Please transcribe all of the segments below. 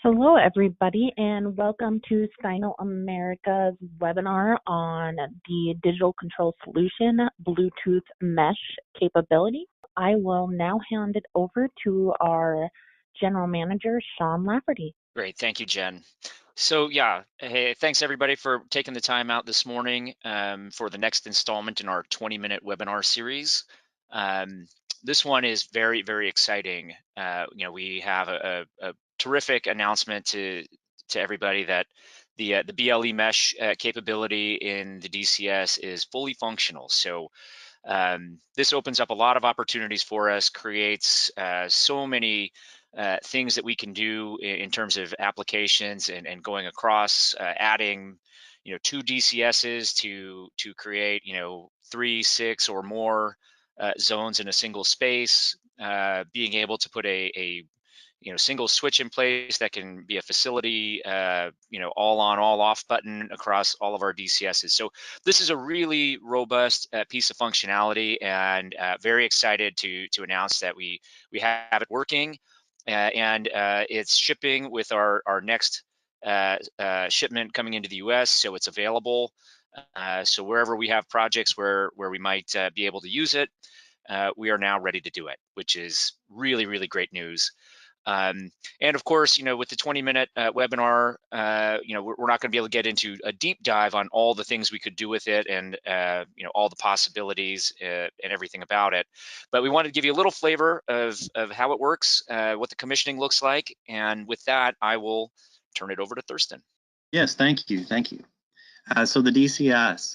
Hello, everybody, and welcome to Steinel America's webinar on the Digital Control Solution Bluetooth Mesh capability. I will now hand it over to our General Manager, Sean Lafferty. Great, thank you, Jen. So yeah, hey, thanks everybody for taking the time out this morning for the next installment in our 20-minute webinar series. This one is very, very exciting. We have a terrific announcement to everybody that the BLE mesh capability in the DCS is fully functional. So this opens up a lot of opportunities for us, creates so many things that we can do in terms of applications and going across, adding, two DCSs to create, 3, 6, or more zones in a single space, being able to put a single switch in place that can be a facility, all on, all off button across all of our DCSs. So this is a really robust piece of functionality, and very excited to announce that we have it working, and it's shipping with our next shipment coming into the US. So it's available. So wherever we have projects where we might be able to use it, we are now ready to do it, which is really, really great news. And of course, with the 20-minute webinar, we're not going to be able to get into a deep dive on all the things we could do with it and, all the possibilities and everything about it. But we wanted to give you a little flavor of how it works, what the commissioning looks like. And with that, I will turn it over to Thurston. Yes, thank you. Thank you. So the DCS,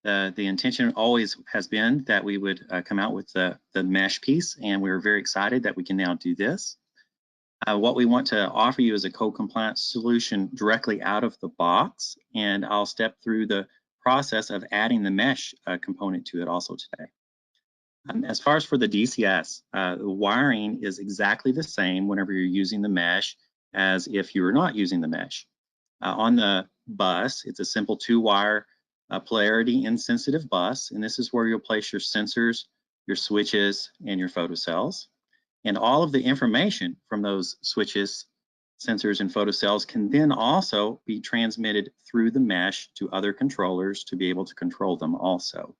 the intention always has been that we would come out with the mesh piece, and we're very excited that we can now do this. What we want to offer you is a code-compliant solution directly out of the box, and I'll step through the process of adding the mesh component to it also today. As far as for the DCS, the wiring is exactly the same whenever you're using the mesh as if you were not using the mesh. On the bus, it's a simple 2-wire polarity insensitive bus, and this is where you'll place your sensors, your switches, and your photocells. And all of the information from those switches, sensors, and photocells can then also be transmitted through the mesh to other controllers to be able to control them also.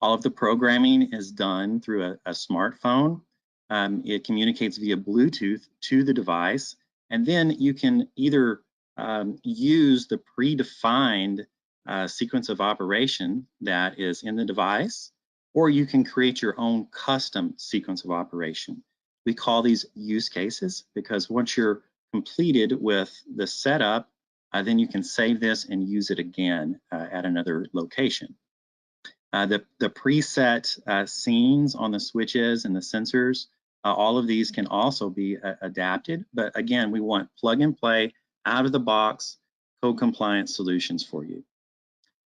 All of the programming is done through a smartphone. It communicates via Bluetooth to the device, and then you can either use the predefined sequence of operation that is in the device, or you can create your own custom sequence of operation. We call these use cases because once you're completed with the setup, then you can save this and use it again at another location. The preset scenes on the switches and the sensors, all of these can also be adapted, but again, we want plug and play, out of the box, code compliant solutions for you.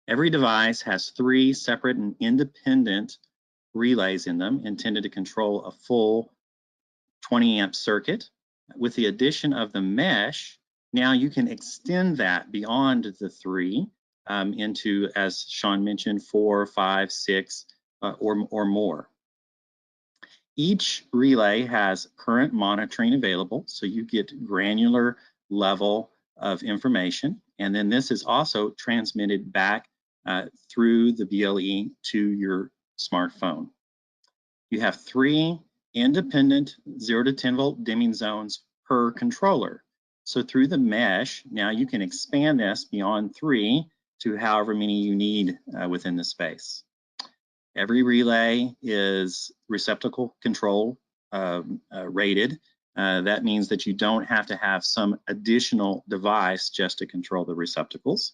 Every device has 3 separate and independent relays in them intended to control a full 20 amp circuit. With the addition of the mesh, now you can extend that beyond the 3 into, as Sean mentioned, 4, 5, 6, or more. Each relay has current monitoring available, so you get granular level of information, and then this is also transmitted back through the BLE to your smartphone. You have 3 independent 0 to 10 volt dimming zones per controller. So through the mesh, now you can expand this beyond 3 to however many you need within the space. Every relay is receptacle control rated. That means that you don't have to have some additional device just to control the receptacles.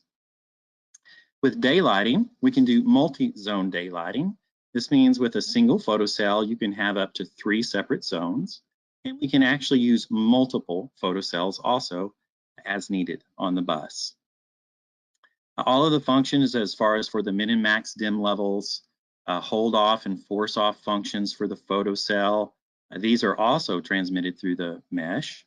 With daylighting, we can do multi-zone daylighting. This means with a single photocell, you can have up to 3 separate zones, and we can actually use multiple photocells also as needed on the bus. All of the functions as far as for the min and max dim levels, hold off and force off functions for the photocell, these are also transmitted through the mesh,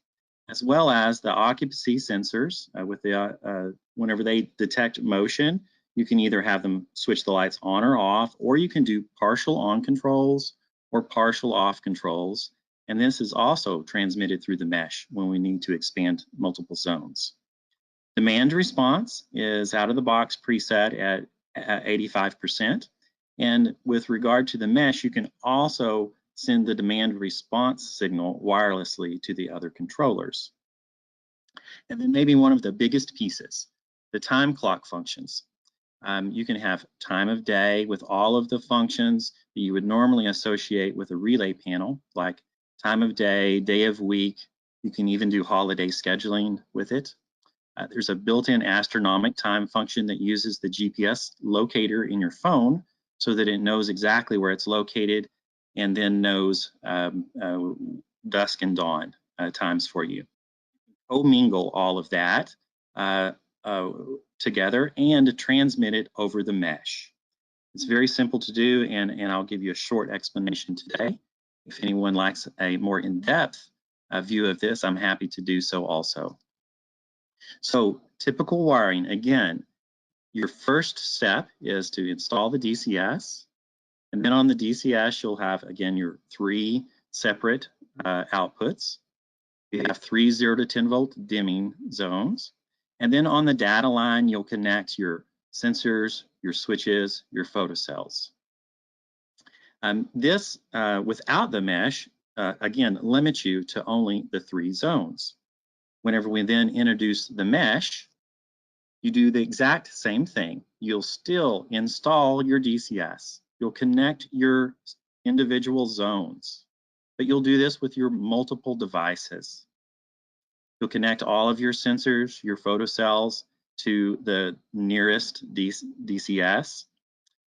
as well as the occupancy sensors with the whenever they detect motion, you can either have them switch the lights on or off, or you can do partial on controls or partial off controls. And this is also transmitted through the mesh when we need to expand multiple zones. Demand response is out of the box preset at 85%. And with regard to the mesh, you can also send the demand response signal wirelessly to the other controllers. And then maybe one of the biggest pieces, the time clock functions. You can have time of day with all of the functions that you would normally associate with a relay panel, like time of day, day of week. You can even do holiday scheduling with it. There's a built-in astronomic time function that uses the GPS locator in your phone so that it knows exactly where it's located and then knows dusk and dawn times for you. Commingle all of that together and transmit it over the mesh. It's very simple to do, and I'll give you a short explanation today. If anyone likes a more in-depth view of this, I'm happy to do so also. So typical wiring, again, your first step is to install the DCS, and then on the DCS you'll have, again, your 3 separate outputs. You have 3 0 to 10 volt dimming zones, and then on the data line you'll connect your sensors, your switches, your photocells. This, without the mesh, again, limits you to only the 3 zones. Whenever we then introduce the mesh, you do the exact same thing. You'll still install your DCS. You'll connect your individual zones, but you'll do this with your multiple devices. You'll connect all of your sensors, your photocells to the nearest DCS,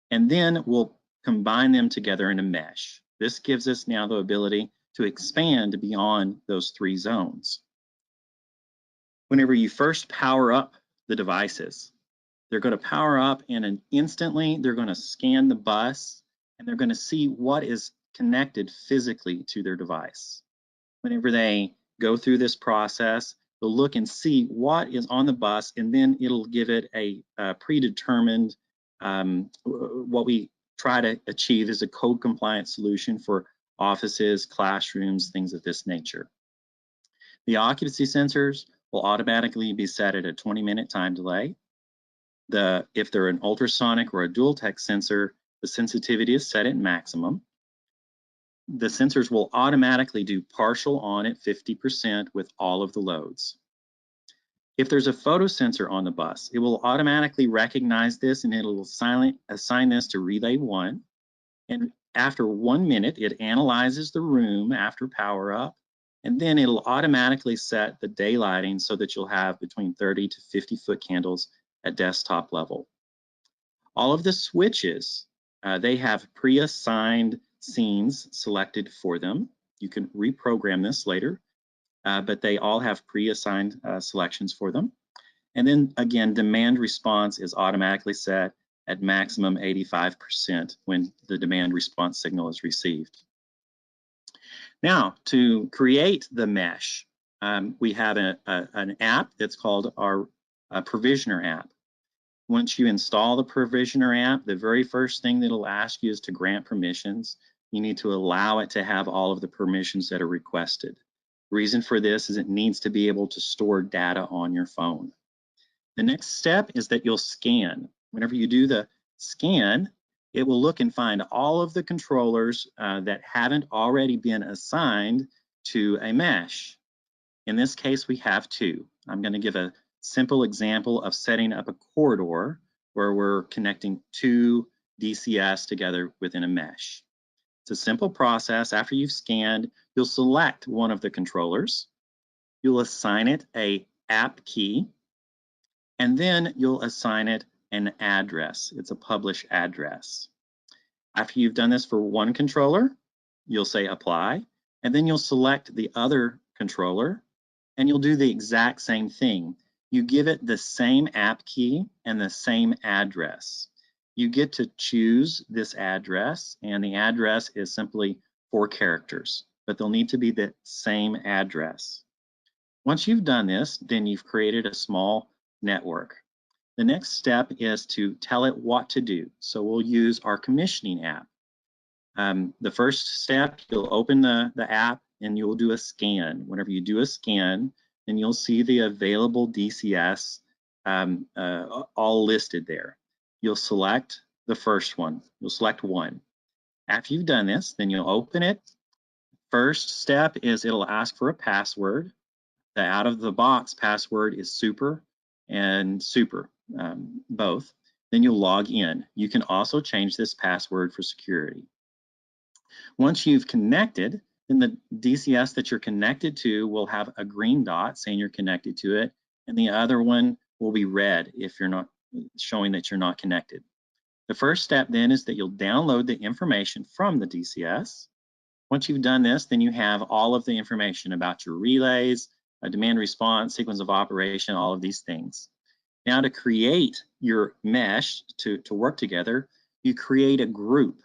and then we'll combine them together in a mesh. This gives us now the ability to expand beyond those 3 zones. Whenever you first power up the devices, they're going to power up and instantly they're going to scan the bus and they're going to see what is connected physically to their device. Whenever they go through this process, they'll look and see what is on the bus, and then it'll give it a predetermined, what we try to achieve is a code compliant solution for offices, classrooms, things of this nature. The occupancy sensors will automatically be set at a 20-minute time delay. If they're an ultrasonic or a dual tech sensor, the sensitivity is set at maximum. The sensors will automatically do partial on at 50% with all of the loads. If there's a photo sensor on the bus, it will automatically recognize this and it'll assign this to relay 1. And after 1 minute, it analyzes the room after power up, and then it'll automatically set the daylighting so that you'll have between 30 to 50 foot candles at desktop level. All of the switches, they have pre-assigned scenes selected for them. You can reprogram this later, but they all have pre-assigned selections for them. And then again, demand response is automatically set at maximum 85% when the demand response signal is received. Now, to create the mesh, we have an app that's called our Provisioner app. Once you install the Provisioner app, the very first thing that it'll ask you is to grant permissions. You need to allow it to have all of the permissions that are requested. The reason for this is it needs to be able to store data on your phone. The next step is that you'll scan. Whenever you do the scan, it will look and find all of the controllers that haven't already been assigned to a mesh. In this case, we have 2. I'm going to give a simple example of setting up a corridor where we're connecting 2 DCS together within a mesh. It's a simple process. After you've scanned, you'll select one of the controllers, you'll assign it an app key, and then you'll assign it an address. It's a publish address. After you've done this for one controller, you'll say apply, and then you'll select the other controller, and you'll do the exact same thing. You give it the same app key and the same address. You get to choose this address, and the address is simply 4 characters, but they'll need to be the same address. Once you've done this, then you've created a small network. The next step is to tell it what to do. So we'll use our commissioning app. The first step, you'll open the app, and you'll do a scan. Whenever you do a scan, then you'll see the available DCS all listed there. You'll select the first one. You'll select one. After you've done this, then you'll open it. First step is it'll ask for a password. The out of the box password is super and super, both. Then you'll log in. You can also change this password for security. Once you've connected, then the DCS that you're connected to will have a green dot saying you're connected to it, and the other one will be red if you're not showing that you're not connected. The first step then is that you'll download the information from the DCS. Once you've done this, then you have all of the information about your relays, a demand response, sequence of operation, all of these things. Now to create your mesh to work together, you create a group.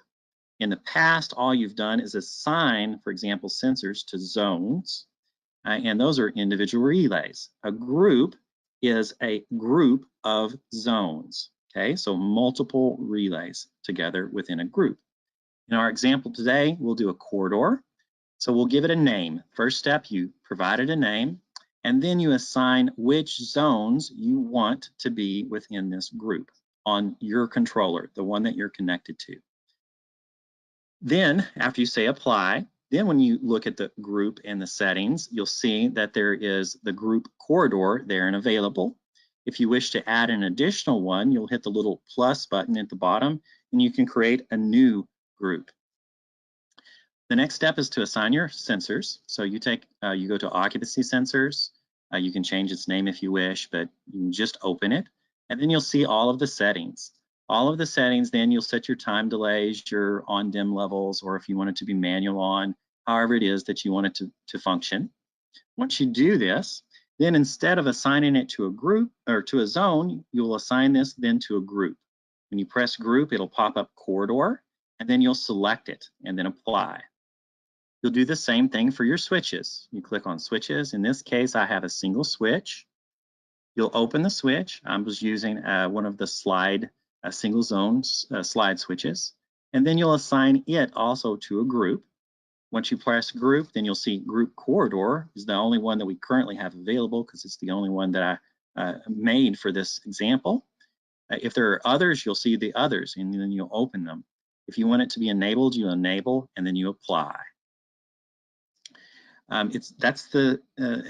In the past, all you've done is assign, for example, sensors to zones, and those are individual relays. A group is a group of zones, okay? So multiple relays together within a group. In our example today, we'll do a corridor. So we'll give it a name. First step, you provided a name, and then you assign which zones you want to be within this group on your controller, the one that you're connected to. Then after you say apply, then when you look at the group and the settings, you'll see that there is the group corridor there and available. If you wish to add an additional one, you'll hit the little plus button at the bottom and you can create a new group. The next step is to assign your sensors. So you go to occupancy sensors. You can change its name if you wish, but you can just open it. And then you'll see all of the settings. All of the settings, then you'll set your time delays, your on-dim levels, or if you want it to be manual on, however it is that you want it to function. Once you do this, then instead of assigning it to a group or to a zone, you'll assign this then to a group. When you press group, it'll pop up corridor, and then you'll select it and then apply. You'll do the same thing for your switches. You click on switches. In this case, I have a single switch. You'll open the switch. I was using one of the single zone slide switches. And then you'll assign it also to a group. Once you press group, then you'll see group corridor is the only one that we currently have available because it's the only one that I made for this example. If there are others, you'll see the others and then you'll open them. If you want it to be enabled, you enable and then you apply. That's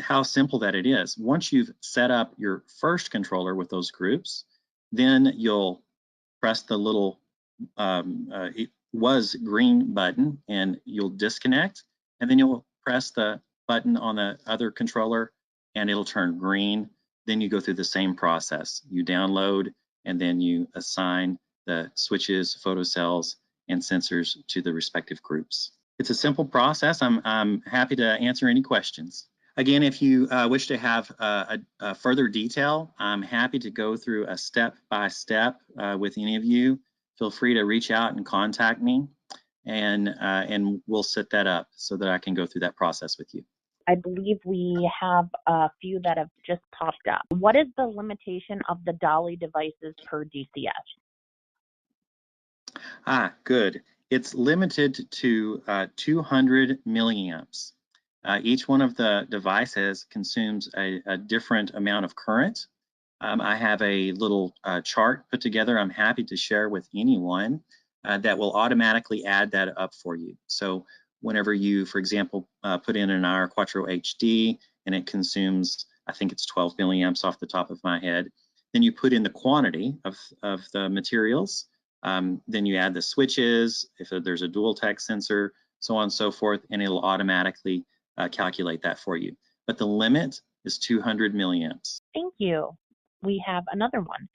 how simple that it is. Once you've set up your first controller with those groups, then you'll press the little it was green button and you'll disconnect, and then you'll press the button on the other controller and it'll turn green. Then you go through the same process. You download and then you assign the switches, photocells, and sensors to the respective groups. It's a simple process. I'm happy to answer any questions. Again, if you wish to have a further detail, I'm happy to go through a step-by-step with any of you. Feel free to reach out and contact me, and we'll set that up so that I can go through that process with you. I believe we have a few that have just popped up. What is the limitation of the Dolly devices per DCS? Good. It's limited to 200 milliamps. Each one of the devices consumes a different amount of current. I have a little chart put together I'm happy to share with anyone that will automatically add that up for you. So whenever you, for example, put in an IR Quattro HD and it consumes, I think it's 12 milliamps off the top of my head, then you put in the quantity of the materials. Then you add the switches, if there's a dual tech sensor, so on and so forth, and it'll automatically calculate that for you. But the limit is 200 milliamps. Thank you. We have another one.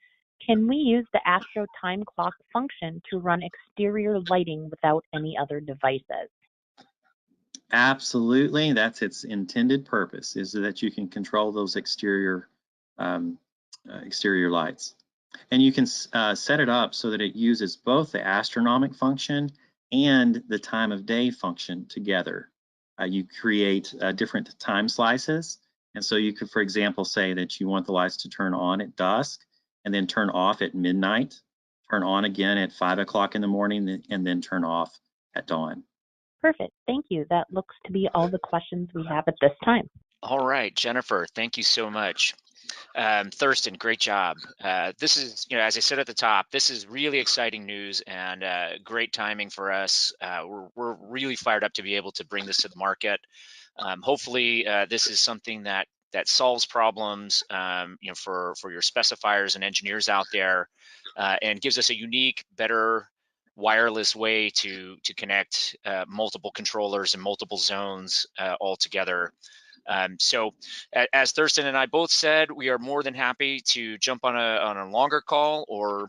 Can we use the Astro time clock function to run exterior lighting without any other devices? Absolutely. That's its intended purpose, is that you can control those exterior lights. And you can set it up so that it uses both the astronomic function and the time of day function together. You create different time slices. And so you could, for example, say that you want the lights to turn on at dusk and then turn off at midnight, turn on again at 5 o'clock in the morning, and then turn off at dawn. Perfect. Thank you. That looks to be all the questions we have at this time. All right, Jennifer, thank you so much. Thurston, great job. This is, as I said at the top, this is really exciting news and great timing for us. We're really fired up to be able to bring this to the market. Hopefully, this is something that solves problems, for your specifiers and engineers out there, and gives us a unique, better wireless way to connect multiple controllers and multiple zones all together. So as Thurston and I both said, we are more than happy to jump on a longer call or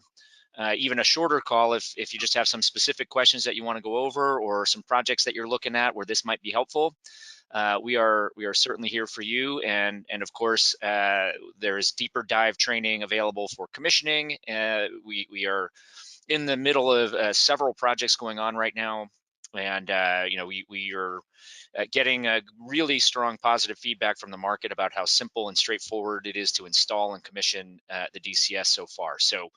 even a shorter call if you just have some specific questions that you want to go over or some projects that you're looking at where this might be helpful. We are certainly here for you, and of course there is deeper dive training available for commissioning. We are in the middle of several projects going on right now, and we are getting a really strong positive feedback from the market about how simple and straightforward it is to install and commission the DCS so far. So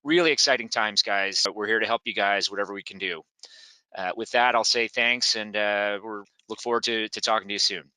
really exciting times, guys. We're here to help you guys, whatever we can do. With that, I'll say thanks, and we're look forward to talking to you soon.